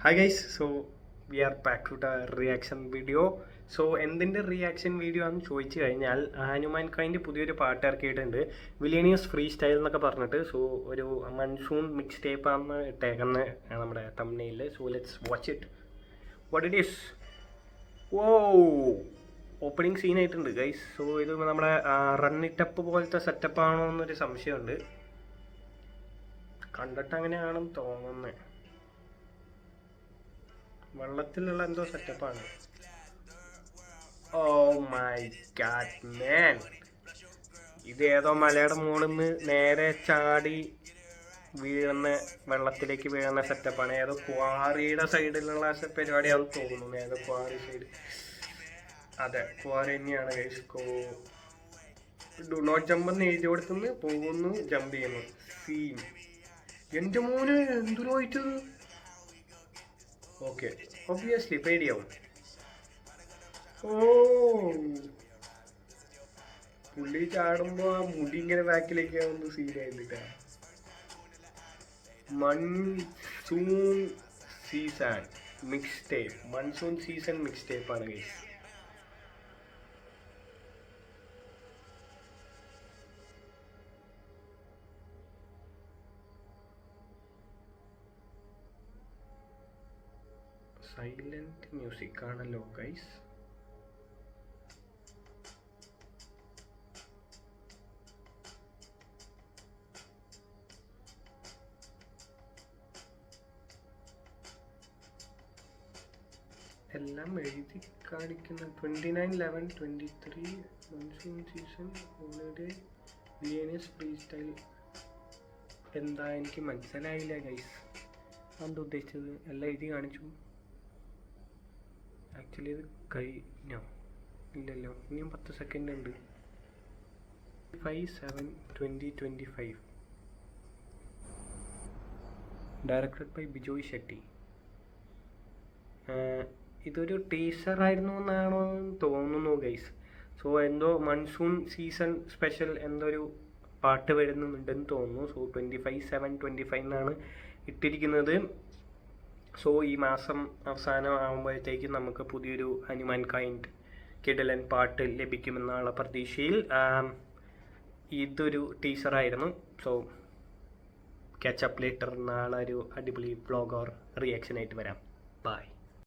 Hi guys, so we are back to the reaction video. So എന്തിൻ്റെ reaction video ആണെന്ന് ചോദിച്ചു കഴിഞ്ഞാൽ ഹനുമാൻ കൈൻ്റെ പുതിയൊരു പാട്ട് ഇറക്കിയിട്ടുണ്ട്, വില്ലേനിയസ് ഫ്രീ സ്റ്റൈൽ എന്നൊക്കെ പറഞ്ഞിട്ട്. സോ ഒരു മൺസൂൺ മിക്സ് ടേപ്പ് ആണെന്ന് ഇട്ടേക്കുന്ന നമ്മുടെ thumbnail. So let's watch it what it is. ഓ ഓപ്പണിങ് സീനായിട്ടുണ്ട് ഗൈസ്. സോ ഇത് നമ്മുടെ റണ്ണിറ്റപ്പ് പോലത്തെ സെറ്റപ്പ് ആണോ എന്നൊരു സംശയമുണ്ട്. കണ്ടിട്ട് അങ്ങനെയാണെന്ന് തോന്നുന്നത്. വെള്ളത്തിലുള്ള എന്തോ സെറ്റപ്പാണ്. ഓ മൈ ഗാഡ് മാൻ, ഇത് ഏതോ മലയുടെ മുകളിൽ നിന്ന് നേരെ ചാടി വീഴുന്ന വെള്ളത്തിലേക്ക് വീഴുന്ന സെറ്റപ്പാണ്. ഏതോ ക്വാറിയുടെ സൈഡിലുള്ള പരിപാടിയാണെന്ന് തോന്നുന്നു. ഏതോ ക്വാറി സൈഡ്, അതെ ക്വാറി തന്നെയാണ് ഗൈസ്. ഡു നോട്ട് ജമ്പ് എന്ന് എഴുതി കൊടുത്തുനിന്ന് പോകുന്നു, ജമ്പ് ചെയ്യുന്നു. സീൻ എൻ്റെ മോന് എന്തൊരുമായിട്ട്. ഓക്കെ, ഒബ്വിയസ്ലി പേടിയാവും. ഓ പുള്ളി ചാടുമ്പോ ആ മുടി ഇങ്ങനെ ബാക്കിലേക്ക് ആവുന്ന സീനായിട്ടാ. Monsoon season mix tape, monsoon season mix ടേപ്പാണ് ഗൈസ്. സൈലന്റ് മ്യൂസിക് ആണല്ലോ ഗൈസ്. എല്ലാം എഴുതി കാണിക്കുന്ന 29/11/23 monsoon season holiday villainous free style. എന്താ എനിക്ക് മനസ്സിലായില്ല ഗൈസ്, എന്താ ഉദ്ദേശിച്ചത്? എല്ലാം എഴുതി കാണിച്ചു. ആക്ച്വലി ഇത് കഴിഞ്ഞോ? ഇല്ലല്ലോ, ഇനിയും 10 സെക്കൻഡ് ഉണ്ട്. 5/7/2025 ഡയറക്റ്റഡ് ബൈ ബിജോയ് ഷെട്ടി. ഇതൊരു ടീസർ ആയിരുന്നു എന്നാണോ തോന്നുന്നു ഗൈസ്. സോ എന്തോ മൺസൂൺ സീസൺ സ്പെഷ്യൽ എന്തോ ഒരു പാട്ട് വരുന്നുണ്ടെന്ന് തോന്നുന്നു. സോ 25/7/25 എന്നാണ് ഇട്ടിരിക്കുന്നത്. സോ ഈ മാസം അവസാനം ആകുമ്പോഴത്തേക്കും നമുക്ക് പുതിയൊരു ഹനുമാൻ കൈൻഡ് കിടിലൻ പാട്ട് ലഭിക്കുമെന്നുള്ള പ്രതീക്ഷയിൽ ഇതൊരു ടീസറായിരുന്നു. സോ ക്യാച്ചപ്പ് ലേറ്റർ, നാളെ ഒരു അടിപൊളി വ്ളോഗ് ഓർ റിയാക്ഷനായിട്ട് വരാം. ബൈ.